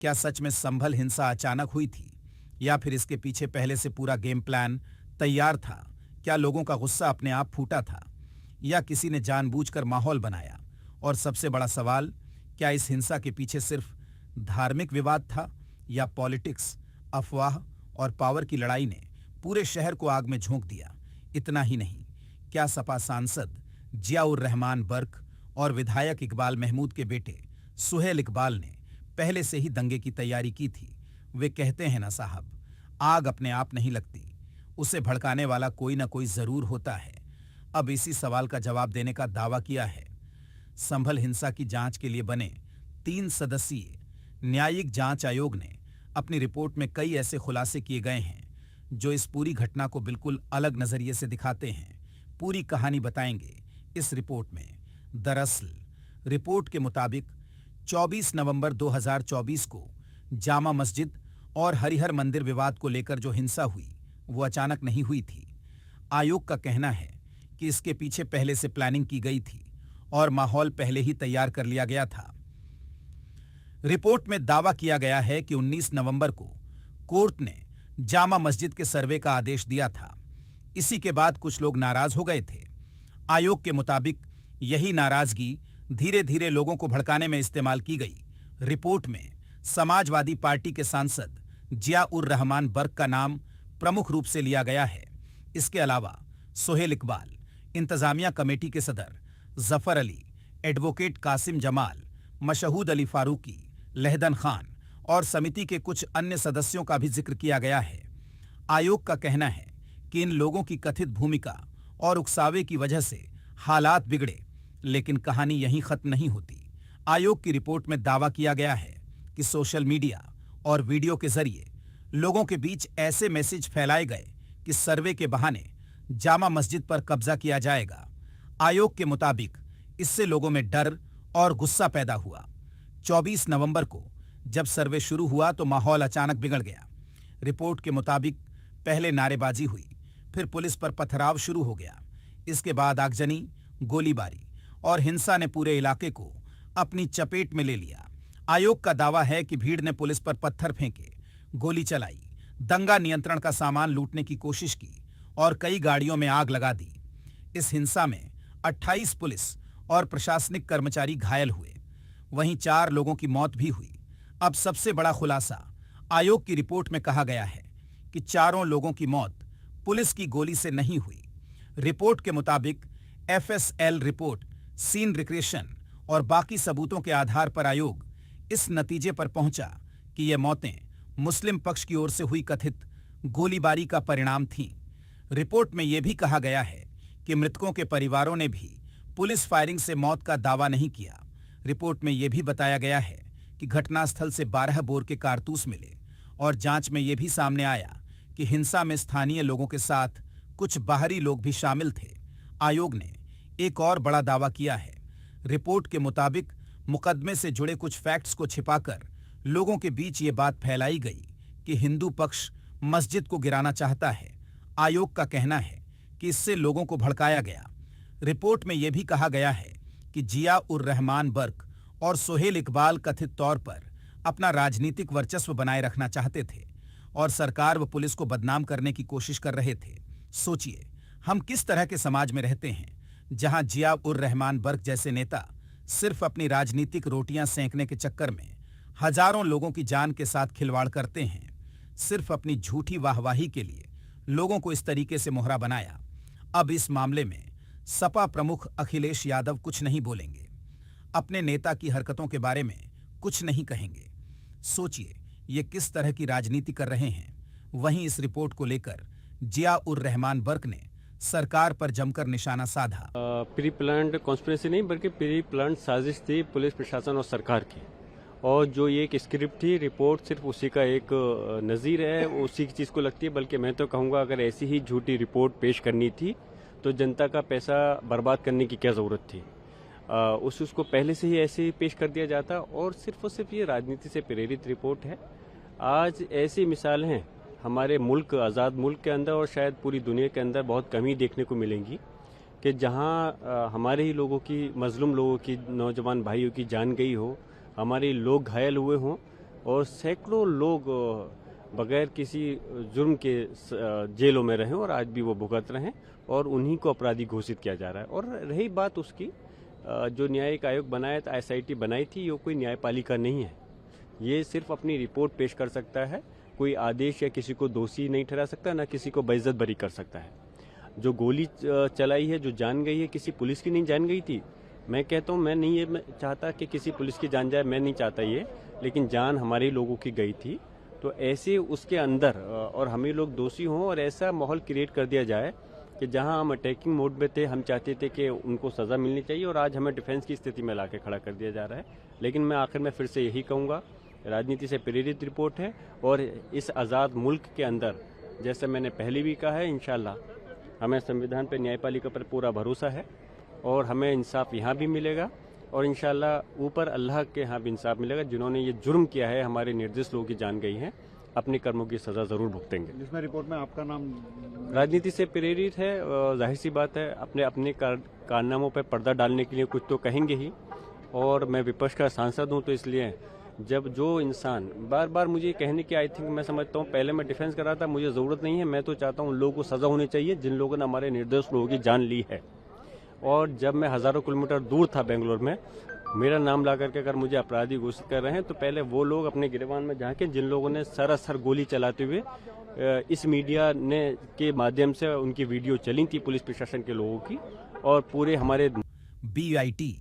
क्या सच में संभल हिंसा अचानक हुई थी या फिर इसके पीछे पहले से पूरा गेम प्लान तैयार था? क्या लोगों का गुस्सा अपने आप फूटा था या किसी ने जानबूझकर माहौल बनाया? और सबसे बड़ा सवाल, क्या इस हिंसा के पीछे सिर्फ धार्मिक विवाद था या पॉलिटिक्स, अफवाह और पावर की लड़ाई ने पूरे शहर को आग में झोंक दिया? इतना ही नहीं, क्या सपा सांसद जियाउर रहमान बर्क और विधायक इकबाल महमूद के बेटे सुहेल इकबाल ने पहले से ही दंगे की तैयारी की थी? वे कहते हैं ना साहब, आग अपने आप नहीं लगती, उसे भड़काने वाला कोई ना कोई जरूर होता है। अब इसी सवाल का जवाब देने का दावा किया है। संभल हिंसा की जांच के लिए बने 3 सदस्यीय न्यायिक जांच आयोग ने अपनी रिपोर्ट में कई ऐसे खुलासे किए गए हैं जो इस पूरी घटना को बिल्कुल अलग नजरिए से दिखाते हैं। पूरी कहानी बताएंगे इस रिपोर्ट में। दरअसल रिपोर्ट के मुताबिक 24 नवंबर 2024 को जामा मस्जिद और हरिहर मंदिर विवाद को लेकर जो हिंसा हुई वो अचानक नहीं हुई थी। आयोग का कहना है कि इसके पीछे पहले से प्लानिंग की गई थी और माहौल पहले ही तैयार कर लिया गया था। रिपोर्ट में दावा किया गया है कि 19 नवंबर को कोर्ट ने जामा मस्जिद के सर्वे का आदेश दिया था। इसी के बाद कुछ लोग नाराज हो गए थे। आयोग के मुताबिक यही नाराजगी धीरे धीरे लोगों को भड़काने में इस्तेमाल की गई। रिपोर्ट में समाजवादी पार्टी के सांसद जियाउर रहमान बर्क का नाम प्रमुख रूप से लिया गया है। इसके अलावा सुहेल इकबाल, इंतजामिया कमेटी के सदर जफर अली, एडवोकेट कासिम जमाल, मशहूद अली फारूकी, लहदन खान और समिति के कुछ अन्य सदस्यों का भी जिक्र किया गया है। आयोग का कहना है कि इन लोगों की कथित भूमिका और उकसावे की वजह से हालात बिगड़े, लेकिन कहानी यहीं खत्म नहीं होती। आयोग की रिपोर्ट में दावा किया गया है कि सोशल मीडिया और वीडियो के जरिए लोगों के बीच ऐसे मैसेज फैलाए गए कि सर्वे के बहाने जामा मस्जिद पर कब्जा किया जाएगा। आयोग के मुताबिक इससे लोगों में डर और गुस्सा पैदा हुआ। 24 नवंबर को जब सर्वे शुरू हुआ तो माहौल अचानक बिगड़ गया। रिपोर्ट के मुताबिक पहले नारेबाजी हुई, फिर पुलिस पर पथराव शुरू हो गया। इसके बाद आगजनी, गोलीबारी और हिंसा ने पूरे इलाके को अपनी चपेट में ले लिया। आयोग का दावा है कि भीड़ ने पुलिस पर पत्थर फेंके, गोली चलाई, दंगा नियंत्रण का सामान लूटने की कोशिश की और कई गाड़ियों में आग लगा दी। इस हिंसा में 28 पुलिस और प्रशासनिक कर्मचारी घायल हुए, वहीं 4 लोगों की मौत भी हुई। अब सबसे बड़ा खुलासा, आयोग की रिपोर्ट में कहा गया है कि 4 लोगों की मौत पुलिस की गोली से नहीं हुई। रिपोर्ट के मुताबिक FSL रिपोर्ट, सीन रिक्रिएशन और बाकी सबूतों के आधार पर आयोग इस नतीजे पर पहुंचा कि ये मौतें मुस्लिम पक्ष की ओर से हुई कथित गोलीबारी का परिणाम थीं। रिपोर्ट में यह भी कहा गया है कि मृतकों के परिवारों ने भी पुलिस फायरिंग से मौत का दावा नहीं किया। रिपोर्ट में यह भी बताया गया है कि घटनास्थल से 12 बोर के कारतूस मिले और जांच में यह भी सामने आया कि हिंसा में स्थानीय लोगों के साथ कुछ बाहरी लोग भी शामिल थे। आयोग ने एक और बड़ा दावा किया है। रिपोर्ट के मुताबिक मुकदमे से जुड़े कुछ फैक्ट्स को छिपाकर लोगों के बीच ये बात फैलाई गई कि हिंदू पक्ष मस्जिद को गिराना चाहता है। आयोग का कहना है कि इससे लोगों को भड़काया गया। रिपोर्ट में यह भी कहा गया है कि जियाउर रहमान बर्क और सुहेल इकबाल कथित तौर पर अपना राजनीतिक वर्चस्व बनाए रखना चाहते थे और सरकार व पुलिस को बदनाम करने की कोशिश कर रहे थे। सोचिए, हम किस तरह के समाज में रहते हैं जहां जियाउर रहमान बर्क जैसे नेता सिर्फ अपनी राजनीतिक रोटियां सेंकने के चक्कर में हजारों लोगों की जान के साथ खिलवाड़ करते हैं। सिर्फ अपनी झूठी वाहवाही के लिए लोगों को इस तरीके से मोहरा बनाया। अब इस मामले में सपा प्रमुख अखिलेश यादव कुछ नहीं बोलेंगे, अपने नेता की हरकतों के बारे में कुछ नहीं कहेंगे। सोचिए, ये किस तरह की राजनीति कर रहे हैं। वहीं इस रिपोर्ट को लेकर जियाउर रहमान बर्क ने सरकार पर जमकर निशाना साधा। प्री प्लान्ड कॉन्स्पिरेसी नहीं बल्कि प्री प्लान्ड साजिश थी पुलिस प्रशासन और सरकार की, और जो ये एक स्क्रिप्ट थी, रिपोर्ट सिर्फ उसी का एक नज़ीर है, उसी की चीज़ को लगती है। बल्कि मैं तो कहूँगा अगर ऐसी ही झूठी रिपोर्ट पेश करनी थी तो जनता का पैसा बर्बाद करने की क्या ज़रूरत थी। उसको पहले से ही ऐसे ही पेश कर दिया जाता, और सिर्फ ये राजनीति से प्रेरित रिपोर्ट है। आज ऐसी मिसाल हैं हमारे मुल्क, आज़ाद मुल्क के अंदर और शायद पूरी दुनिया के अंदर बहुत कम ही देखने को मिलेंगी कि जहां हमारे ही लोगों की, मजलूम लोगों की, नौजवान भाइयों की जान गई हो, हमारे लोग घायल हुए हों, और सैकड़ों लोग बगैर किसी जुर्म के जेलों में रहे और आज भी वो भुगत रहे हैं और उन्हीं को अपराधी घोषित किया जा रहा है। और रही बात उसकी, जो न्यायिक आयोग बनाया था, SIT बनाई थी, ये कोई न्यायपालिका नहीं है। ये सिर्फ अपनी रिपोर्ट पेश कर सकता है, कोई आदेश या किसी को दोषी नहीं ठहरा सकता, ना किसी को बेइज्जत बरी कर सकता है। जो गोली चलाई है, जो जान गई है, किसी पुलिस की नहीं जान गई थी। मैं कहता हूँ, मैं नहीं ये चाहता कि किसी पुलिस की जान जाए, मैं नहीं चाहता ये, लेकिन जान हमारे लोगों की गई थी। तो ऐसे उसके अंदर और हम ही लोग दोषी हों और ऐसा माहौल क्रिएट कर दिया जाए कि जहां हम अटैकिंग मोड में थे, हम चाहते थे कि उनको सज़ा मिलनी चाहिए और आज हमें डिफेंस की स्थिति में लाके खड़ा कर दिया जा रहा है। लेकिन मैं आखिर में फिर से यही कहूँगा, राजनीति से प्रेरित रिपोर्ट है और इस आज़ाद मुल्क के अंदर, जैसे मैंने पहले भी कहा है, इंशाल्लाह हमें संविधान पर, न्यायपालिका पर पूरा भरोसा है और हमें इंसाफ यहाँ भी मिलेगा और इंशाल्लाह ऊपर अल्लाह के यहाँ भी इंसाफ मिलेगा। जिन्होंने ये जुर्म किया है, हमारे निर्दोष लोगों की जान गई है, अपने कर्मों की सज़ा ज़रूर भुगतेंगे। जिसमें रिपोर्ट में आपका नाम राजनीति से प्रेरित है, जाहिर सी बात है, अपने अपने कारनामों पर पर्दा डालने के लिए कुछ तो कहेंगे ही। और मैं विपक्ष का सांसद हूं, तो इसलिए जब जो इंसान बार बार मुझे कहने की, आई थिंक मैं समझता हूं, पहले मैं डिफेंस कर रहा था, मुझे ज़रूरत नहीं है। मैं तो चाहता हूं लोगों को सज़ा होनी चाहिए जिन लोगों ने हमारे निर्दोष लोगों की जान ली है। और जब मैं हज़ारों किलोमीटर दूर था बेंगलोर में, मेरा नाम ला करके अगर मुझे अपराधी घोषित कर रहे हैं, तो पहले वो लोग अपने गिरबान में झांके जिन लोगों ने सरासर गोली चलाते हुए इस मीडिया ने के माध्यम से उनकी वीडियो चली थी, पुलिस प्रशासन के लोगों की, और पूरे हमारे BIT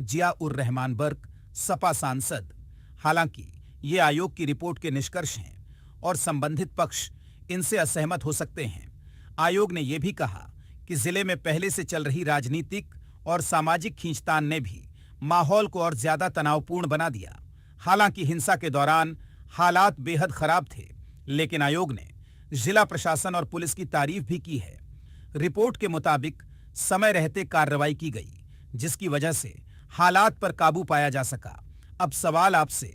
जिया-उर रहमान बर्क, सपा सांसद। हालांकि ये आयोग की रिपोर्ट के निष्कर्ष हैं और संबंधित पक्ष इनसे असहमत हो सकते हैं। आयोग ने यह भी कहा कि जिले में पहले से चल रही राजनीतिक और सामाजिक खींचतान ने भी माहौल को और ज्यादा तनावपूर्ण बना दिया। हालांकि हिंसा के दौरान हालात बेहद खराब थे, लेकिन आयोग ने जिला प्रशासन और पुलिस की तारीफ भी की है। रिपोर्ट के मुताबिक समय रहते कार्रवाई की गई, जिसकी वजह से हालात पर काबू पाया जा सका। अब सवाल आपसे,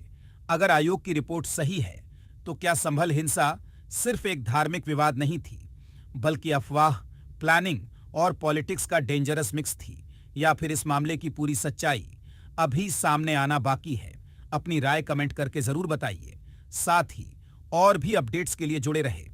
अगर आयोग की रिपोर्ट सही है, तो क्या संभल हिंसा सिर्फ एक धार्मिक विवाद नहीं थी, बल्कि अफवाह, प्लानिंग और पॉलिटिक्स का डेंजरस मिक्स थी, या फिर इस मामले की पूरी सच्चाई अभी सामने आना बाकी है? अपनी राय कमेंट करके जरूर बताइए। साथ ही और भी अपडेट्स के लिए जुड़े रहे